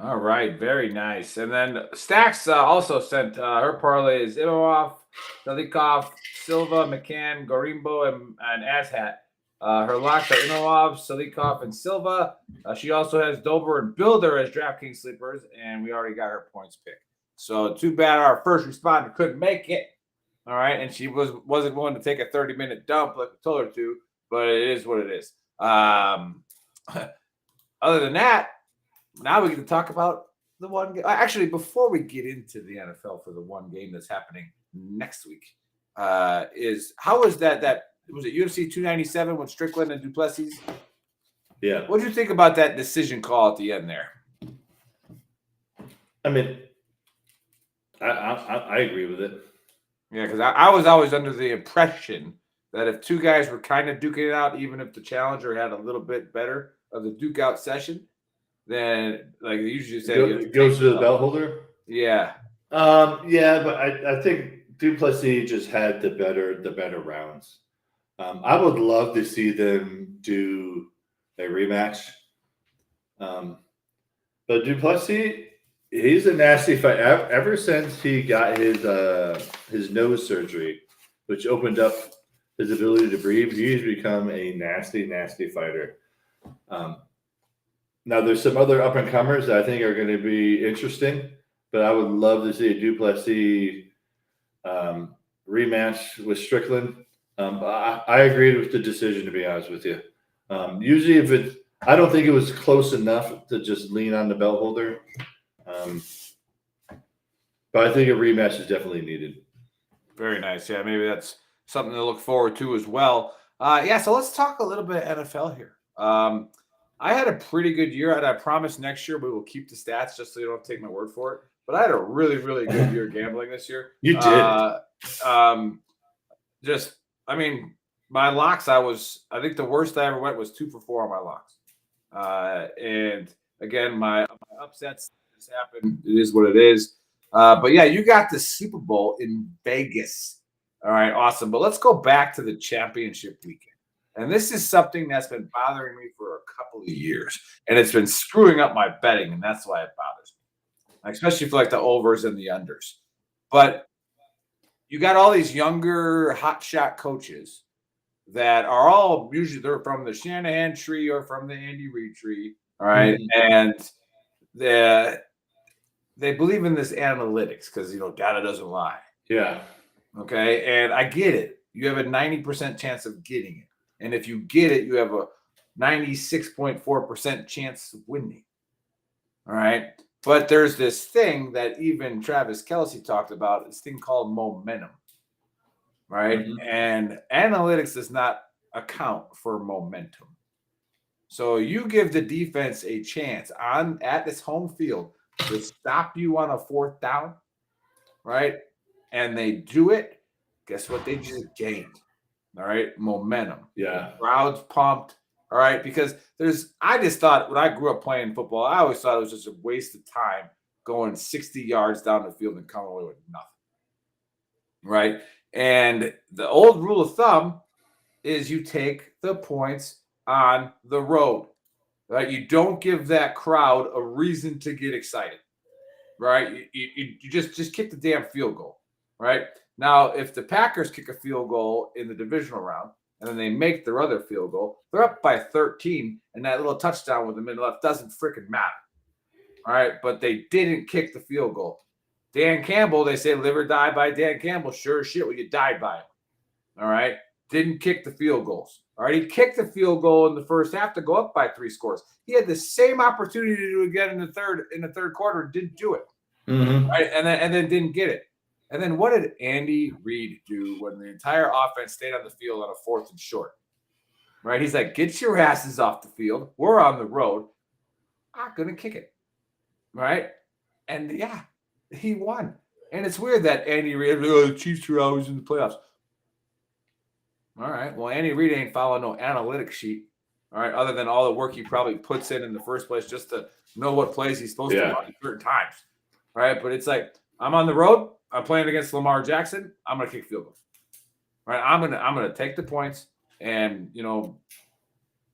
All right, very nice. And then Stacks also sent her parlay is Imamov, Dalikov, Silva, McCann, Gorimbo, and Azhat. Her locks are Imamov, Salikov, and Silva. She also has Dober and Builder as DraftKings sleepers, and we already got her points picked. So too bad our first responder couldn't make it. All right, and she wasn't willing to take a 30-minute dump like we told her to, but it is what it is. Other than that, now we get to talk about the one game. Actually, before we get into the NFL for the one game that's happening next week, is how was that was it UFC 297 with Strickland and Duplessis? Yeah. What did you think about that decision call at the end there? I mean, I agree with it. Yeah, because I was always under the impression that if 2 guys were kind of duking it out, even if the challenger had a little bit better of the duke out session, then like they usually say it goes to the belt holder. Yeah. Yeah, but I think Duplessis just had the better rounds. I would love to see them do a rematch. But Duplessis, he's a nasty fight. Ever since he got his nose surgery, which opened up his ability to breathe, he's become a nasty, nasty fighter. Now, there's some other up-and-comers that I think are going to be interesting, but I would love to see a Duplessis rematch with Strickland. I agreed with the decision, to be honest with you. Usually, if I don't think it was close enough to just lean on the belt holder. But I think a rematch is definitely needed. Very nice. Yeah, maybe that's something to look forward to as well. So let's talk a little bit of NFL here. I had a pretty good year, and I promise next year we will keep the stats just so you don't have to take my word for it. But I had a really, really good year gambling this year. You did. My locks, I think the worst I ever went was 2 for 4 on my locks. And again, my upsets just happened. It is what it is. But yeah, you got the Super Bowl in Vegas. All right, awesome. But let's go back to the championship weekend. And this is something that's been bothering me for a couple of years. And it's been screwing up my betting, and that's why it bothers me. Especially for like the overs and the unders. But you got all these younger hotshot coaches that are all usually they're from the Shanahan tree or from the Andy Reid tree. All right. And they believe in this analytics because, data doesn't lie. Yeah. Okay. And I get it. You have a 90% chance of getting it. And if you get it, you have a 96.4% chance of winning. All right. But there's this thing that even Travis Kelce talked about, this thing called momentum. Right. Mm-hmm. And analytics does not account for momentum. So you give the defense a chance at this home field to stop you on a 4th down, right? And they do it. Guess what? They just gained. All right. Momentum. Yeah. The crowd's pumped. All right. Because I just thought when I grew up playing football, I always thought it was just a waste of time going 60 yards down the field and coming away with nothing. Right. And the old rule of thumb is you take the points on the road, right? You don't give that crowd a reason to get excited, right? You just kick the damn field goal, right? Now, if the Packers kick a field goal in the divisional round and then they make their other field goal, they're up by 13, and that little touchdown with the minute left doesn't freaking matter, all right? But they didn't kick the field goal. Dan Campbell, they say live or die by Dan Campbell. Sure as shit, well, you died by him. All right. Didn't kick the field goals. All right. He kicked the field goal in the first half to go up by 3 scores. He had the same opportunity to do it again in the third quarter and didn't do it. Mm-hmm. Right. And then didn't get it. And then what did Andy Reid do when the entire offense stayed on the field on a 4th and short? Right. He's like, get your asses off the field. We're on the road. I'm going to kick it. Right. And yeah. He won. And it's weird that Andy Reid, the Chiefs are always in the playoffs. All right. Well, Andy Reid ain't following no analytics sheet. All right. Other than all the work he probably puts in the first place just to know what plays he's supposed to run at certain times. All right. But it's like, I'm on the road. I'm playing against Lamar Jackson. I'm going to kick field goals. All right. I'm going to take the points and,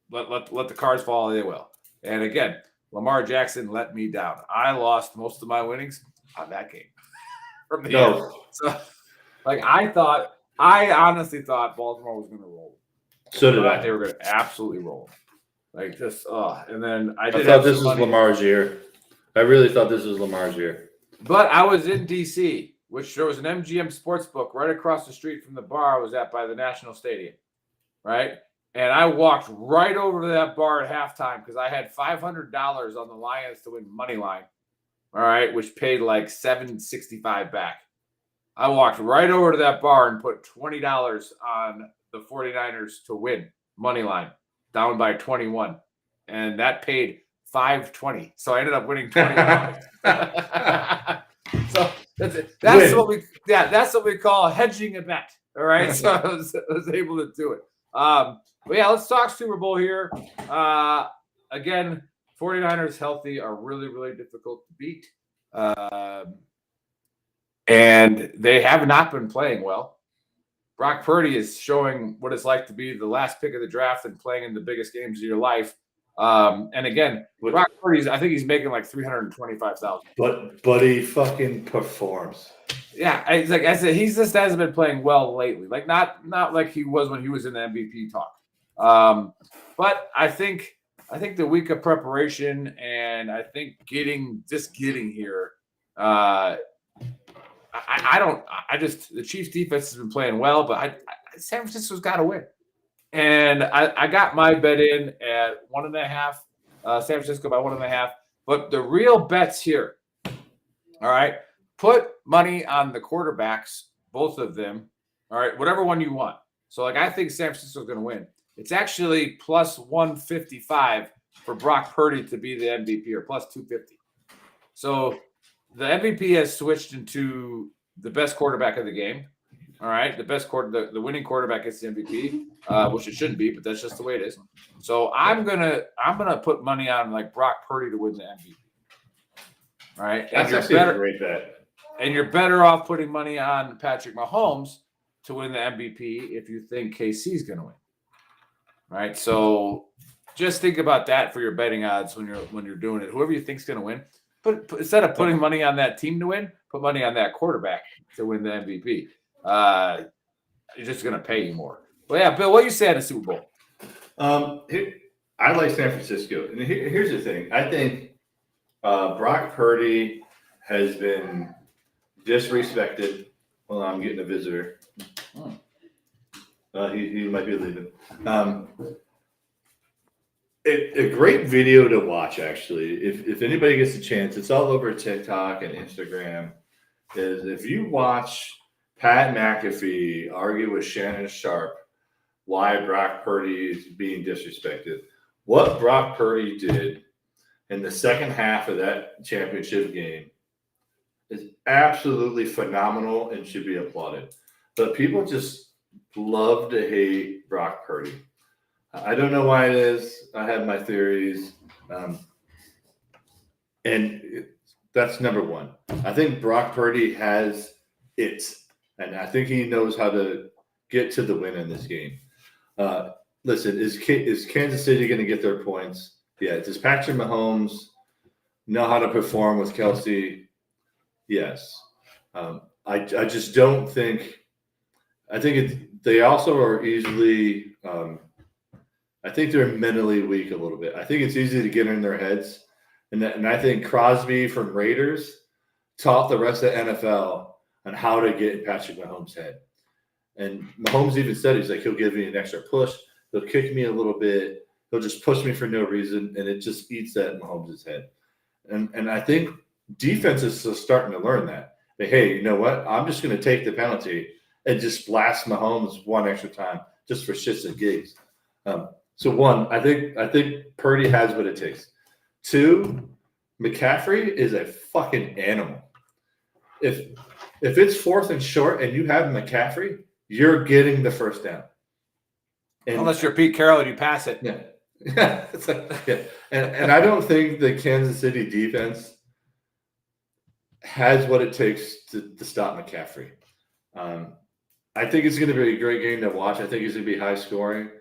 let the cards fall they will. And again, Lamar Jackson let me down. I lost most of my winnings on that game from the end. So, I honestly thought Baltimore was going to roll. So did I. They were going to absolutely roll. Like just, and then I thought this was Lamar's year. I really thought this was Lamar's year. But I was in D.C., which there was an MGM Sportsbook right across the street from the bar I was at by the National Stadium, right? And I walked right over to that bar at halftime because I had $500 on the Lions to win money line. All right, which paid like $765 back. I walked right over to that bar and put $20 on the 49ers to win money line, down by 21, and that paid $520. So I ended up winning $20. So that's what we call hedging a bet. All right, so I was able to do it. But yeah, let's talk Super Bowl here. Again. 49ers healthy are really, really difficult to beat. And they have not been playing well. Brock Purdy is showing what it's like to be the last pick of the draft and playing in the biggest games of your life. And again, Brock Purdy, I think he's making like $325,000. But he fucking performs. Yeah, it's like I said, he just hasn't been playing well lately. Like not like he was when he was in the MVP talk. But I think the week of preparation and I think getting here, the Chiefs defense has been playing well, but San Francisco's got to win. And I got my bet in at 1.5, San Francisco by 1.5. But the real bets here, all right, put money on the quarterbacks, both of them, all right, whatever one you want. So, like, I think San Francisco's going to win. It's actually plus 155 for Brock Purdy to be the MVP, or plus 250. So the MVP has switched into the best quarterback of the game. All right, the winning quarterback gets the MVP, which it shouldn't be, but that's just the way it is. So I'm gonna put money on like Brock Purdy to win the MVP. All right, That's actually a great bet. And you're better off putting money on Patrick Mahomes to win the MVP if you think KC's going to win. All right, so just think about that for your betting odds when you're doing it. Whoever you think's going to win, instead of putting money on that team to win, put money on that quarterback to win the MVP. You're just going to pay you more. Well, yeah, Bill, what do you say at the Super Bowl? I like San Francisco. And here's the thing. I think Brock Purdy has been disrespected. Well, I'm getting a visitor. He might be leaving. A great video to watch, actually. If anybody gets a chance, it's all over TikTok and Instagram. Is if you watch Pat McAfee argue with Shannon Sharp why Brock Purdy is being disrespected. What Brock Purdy did in the second half of that championship game is absolutely phenomenal and should be applauded. But people just love to hate Brock Purdy. I don't know why it is. I have my theories. And that's number one. I think Brock Purdy has it. And I think he knows how to get to the win in this game. Listen, is Kansas City going to get their points? Yeah. Does Patrick Mahomes know how to perform with Kelsey? Yes. I just don't think – I think they also are easily I think they're mentally weak a little bit. I think it's easy to get in their heads. And I think Crosby from Raiders taught the rest of the NFL on how to get in Patrick Mahomes' head. And Mahomes even said, he's like, he'll give me an extra push. He'll kick me a little bit. He'll just push me for no reason. And it just eats that in Mahomes' head. And I think defenses are starting to learn that. But, hey, you know what? I'm just going to take the penalty and just blast Mahomes one extra time just for shits and gigs. So, one, I think Purdy has what it takes. Two, McCaffrey is a fucking animal. If it's 4th and short and you have McCaffrey, you're getting the first down. And, unless you're Pete Carroll and you pass it. Yeah. It's like, yeah. And I don't think the Kansas City defense has what it takes to stop McCaffrey. I think it's going to be a great game to watch. I think it's going to be high scoring.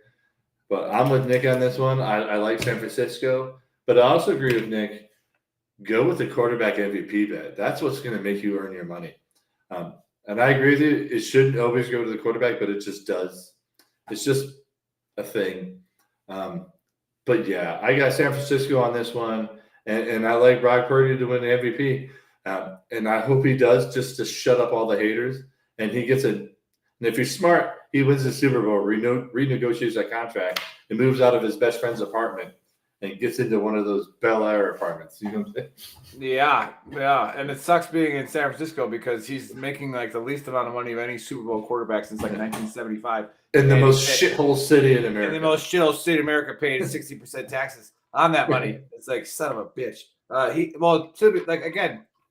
But I'm with Nick on this one. I like San Francisco. But I also agree with Nick. Go with the quarterback MVP bet. That's what's going to make you earn your money. And I agree with you. It shouldn't always go to the quarterback, but it just does. It's just a thing. But, yeah, I got San Francisco on this one. And I like Brock Purdy to win the MVP. And I hope he does, just to shut up all the haters. And he gets and if he's smart, he wins the Super Bowl, renegotiates that contract, and moves out of his best friend's apartment and gets into one of those Bel Air apartments. You know what I'm saying? Yeah. And it sucks being in San Francisco because he's making like the least amount of money of any Super Bowl quarterback since like 1975. In the most shithole city in America. In the most shithole city in America, paying 60% taxes on that money. It's like, son of a bitch.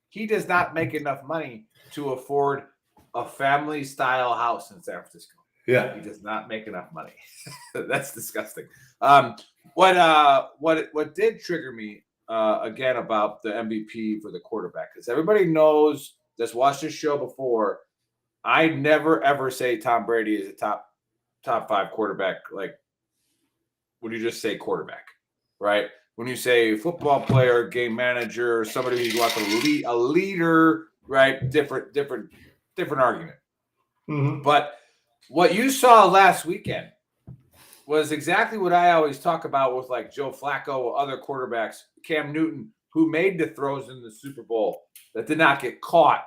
He does not make enough money to afford a family-style house in San Francisco. Yeah. He does not make enough money. That's disgusting. What did trigger me again about the MVP for the quarterback, because everybody knows that's watched this show before. I never ever say Tom Brady is a top 5 quarterback. Like when you just say quarterback, right? When you say football player, game manager, somebody who wants a leader, right? Different argument. Mm-hmm. But what you saw last weekend was exactly what I always talk about with like Joe Flacco, other quarterbacks, Cam Newton, who made the throws in the Super Bowl that did not get caught.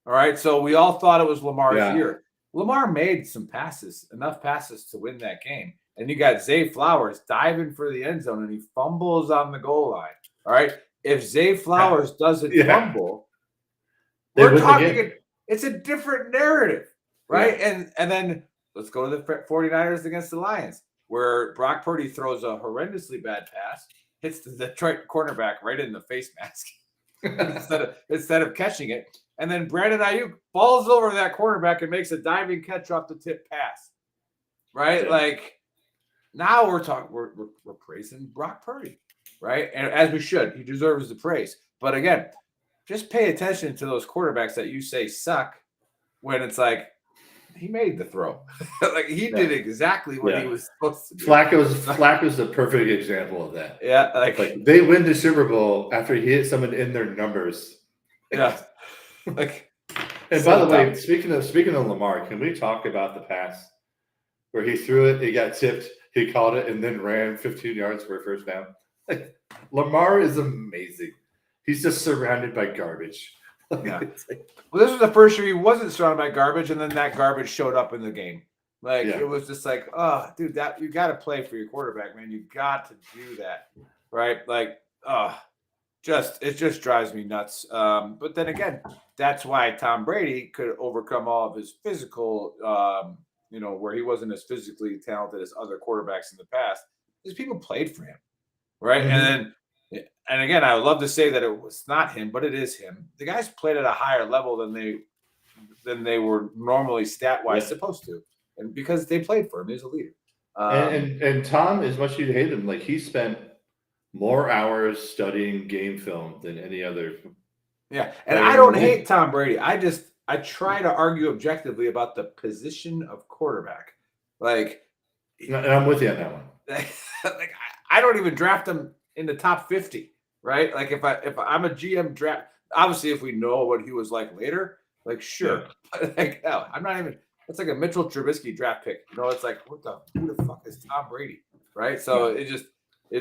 All right. So we all thought it was Lamar's year. Lamar made some passes, enough passes to win that game. And you got Zay Flowers diving for the end zone, and he fumbles on the goal line. All right. If Zay Flowers doesn't fumble, we're talking it's a different narrative, right? Yeah. And then let's go to the 49ers against the Lions, where Brock Purdy throws a horrendously bad pass, hits the Detroit cornerback right in the face mask instead of catching it. And then Brandon Ayuk falls over that cornerback and makes a diving catch off the tip pass. Right? Yeah. Like now we're praising Brock Purdy, right? And as we should, he deserves the praise. But again, just pay attention to those quarterbacks that you say suck when it's like he made the throw. Like he did exactly what he was supposed to do. Flacco's the perfect example of that. Yeah. Like they win the Super Bowl after he hit someone in their numbers. Yeah. Like, and by the way, speaking of Lamar, can we talk about the pass where he threw it, he got tipped, he caught it, and then ran 15 yards for a first down? Like, Lamar is amazing. He's just surrounded by garbage. Yeah. Well, this was the first year he wasn't surrounded by garbage, and then that garbage showed up in the game. Like it was just like, oh, dude, that you got to play for your quarterback, man. You got to do that, right? Like, it just drives me nuts. But then again, that's why Tom Brady could overcome all of his physical, where he wasn't as physically talented as other quarterbacks in the past, because people played for him, right? Mm-hmm. And again, I would love to say that it was not him, but it is him. The guys played at a higher level than they were normally stat-wise supposed to, and because they played for him, he's a leader. And Tom, as much as you hate him, like he spent more hours studying game film than any other. Yeah, and I don't hate Tom Brady. I try to argue objectively about the position of quarterback. Like, and I'm with you on that one. Like, I don't even draft him in the top 50, right? Like, if I'm a GM draft, obviously, if we know what he was like later, like, sure. Yeah. But like, no, I'm not even. It's like a Mitchell Trubisky draft pick. It's like, who the fuck is Tom Brady, right? So it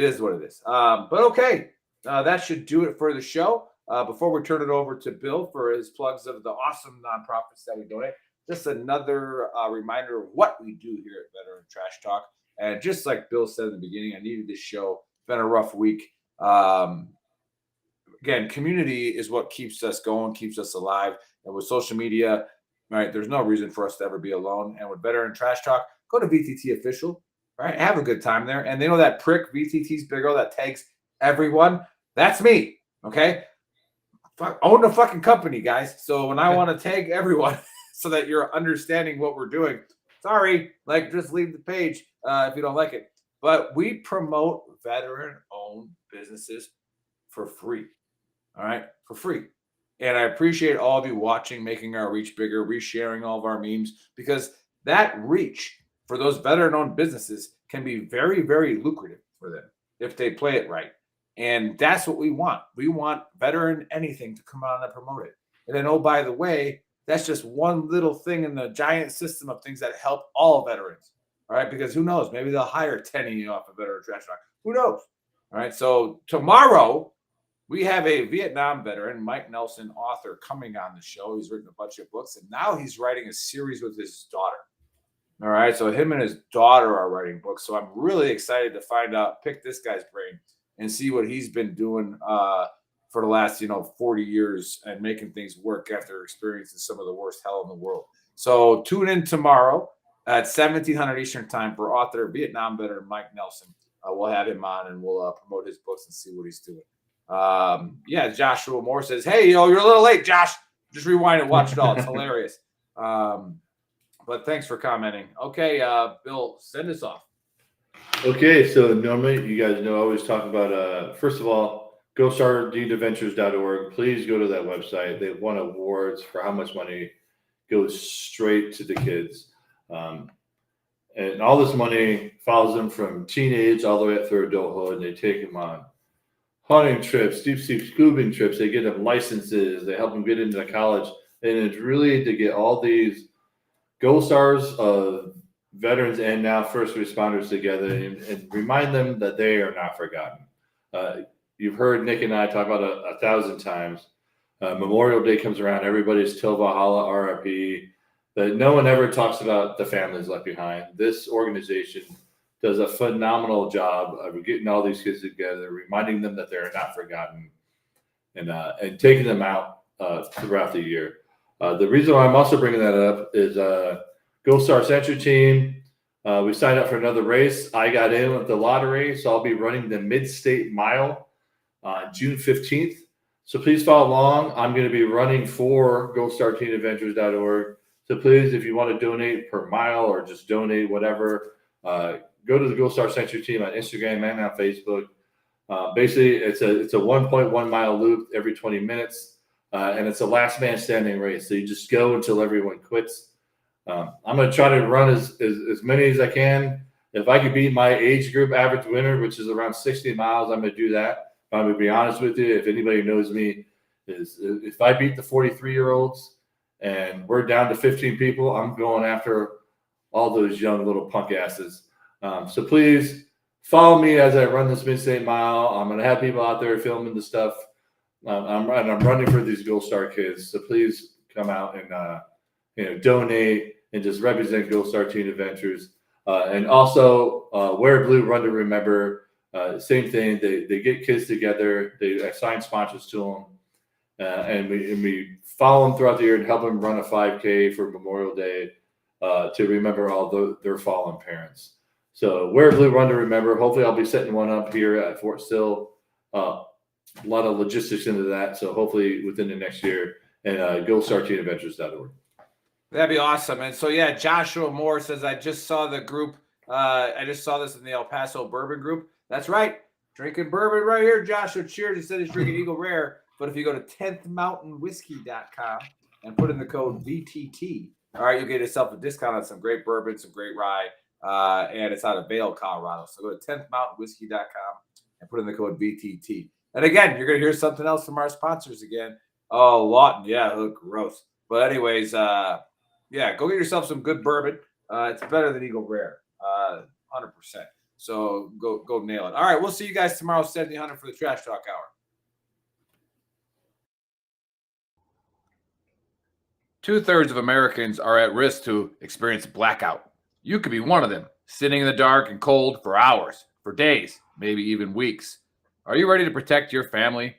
is what it is. But okay, that should do it for the show. Before we turn it over to Bill for his plugs of the awesome nonprofits that we donate, just another reminder of what we do here at Veteran Trash Talk. And just like Bill said in the beginning, I needed this show. It's been a rough week. Again, community is what keeps us going, keeps us alive. And with social media, right, there's no reason for us to ever be alone. And with Veteran Trash Talk, go to VTT Official, right? Have a good time there. And they know that prick, VTT's Big O, that tags everyone. That's me, okay? Own the fucking company, guys. So when I want to tag everyone so that you're understanding what we're doing, sorry, like just leave the page if you don't like it. But we promote veteran-owned businesses for free, all right? For free. And I appreciate all of you watching, making our reach bigger, resharing all of our memes, because that reach for those veteran-owned businesses can be very, very lucrative for them if they play it right. And that's what we want. We want veteran anything to come on and promote it. And then, oh, by the way, that's just one little thing in the giant system of things that help all veterans. All right, because who knows? Maybe they'll hire 10 of you off of Veteran Trash Talk. Who knows? All right, so tomorrow we have a Vietnam veteran, Mike Nelson, author, coming on the show. He's written a bunch of books, and now he's writing a series with his daughter. All right, so him and his daughter are writing books. So I'm really excited to pick this guy's brain and see what he's been doing for the last, 40 years and making things work after experiencing some of the worst hell in the world. So tune in tomorrow at 1700 Eastern Time for author, Vietnam veteran Mike Nelson. We'll have him on and we'll promote his books and see what he's doing. Joshua Moore says, hey, you're a little late, Josh. Just rewind and watch it all. It's hilarious. But thanks for commenting. Okay, Bill, send us off. Okay, so normally you guys know I always talk about, first of all, GoStarDadventures.org. Please go to that website. They've won awards for how much money goes straight to the kids. And all this money follows them from teenage all the way up through adulthood, and they take them on hunting trips, deep sea scuba trips. They get them licenses. They help them get into college. And it's really to get all these gold stars of veterans and now first responders together and remind them that they are not forgotten. You've heard Nick and I talk about 1,000 times. Memorial Day comes around. Everybody's Till Valhalla RIP. But no one ever talks about the families left behind. This organization does a phenomenal job of getting all these kids together, reminding them that they're not forgotten, and taking them out throughout the year. The reason why I'm also bringing that up is Gold Star Century team. We signed up for another race. I got in with the lottery, so I'll be running the Mid-State Mile on June 15th. So please follow along. I'm going to be running for goldstarteenadventures.org. So please, if you want to donate per mile or just donate whatever, go to the Gold Star Century team on Instagram and on Facebook. Basically, it's a 1.1 mile loop every 20 minutes, and it's a last man standing race. So you just go until everyone quits. I'm going to try to run as many as I can. If I could beat my age group average winner, which is around 60 miles, I'm going to do that. I'm going to be honest with you. If anybody knows me, is if I beat the 43-year-olds and we're down to 15 people, I'm going after all those young little punk asses. So please follow me as I run this Mid-State Mile. I'm going to have people out there filming the stuff. I'm running for these Gold Star kids. So please come out and donate and just represent Gold Star Teen Adventures. And also wear blue, run to remember. Same thing. They get kids together. They assign sponsors to them, and we follow them throughout the year and help them run a 5K for Memorial Day to remember all their fallen parents. So wear blue, run to remember. Hopefully, I'll be setting one up here at Fort Sill. A lot of logistics into that. So hopefully within the next year. And goldstarteenadventures.org. That'd be awesome. And so, yeah, Joshua Moore says, I just saw the group. I just saw this in the El Paso Bourbon group. That's right. Drinking bourbon right here. Joshua Cheers. He said he's drinking Eagle Rare. But if you go to 10thmountainwhiskey.com and put in the code VTT, all right, you'll get yourself a discount on some great bourbon, some great rye. And it's out of Vail, Colorado. So go to 10thmountainwhiskey.com and put in the code VTT. And again, you're going to hear something else from our sponsors again. Oh, Lawton. Yeah, look, gross. But anyways, yeah, go get yourself some good bourbon. It's better than Eagle Rare, 100%. So go nail it. All right, we'll see you guys tomorrow, 7000 for the Trash Talk Hour. Two-thirds of Americans are at risk to experience blackout. You could be one of them, sitting in the dark and cold for hours, for days, maybe even weeks. Are you ready to protect your family?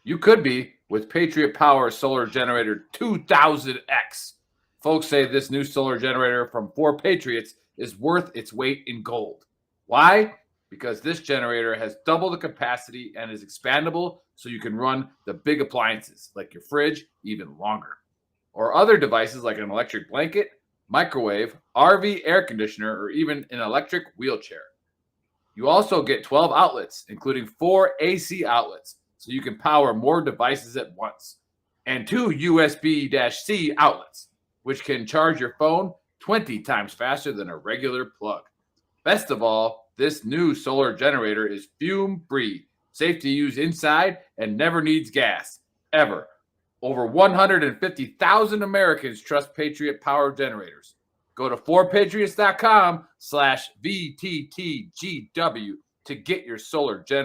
You could be with Patriot Power Solar Generator 2000X. Folks say this new solar generator from 4 Patriots is worth its weight in gold. Why? Because this generator has double the capacity and is expandable so you can run the big appliances like your fridge even longer. Or other devices like an electric blanket, microwave, RV air conditioner, or even an electric wheelchair. You also get 12 outlets, including 4 AC outlets, so you can power more devices at once, and 2 USB-C outlets, which can charge your phone 20 times faster than a regular plug. Best of all, this new solar generator is fume-free, safe to use inside, and never needs gas, ever. Over 150,000 Americans trust Patriot Power generators. Go to 4patriots.com/VTTGW to get your solar generator.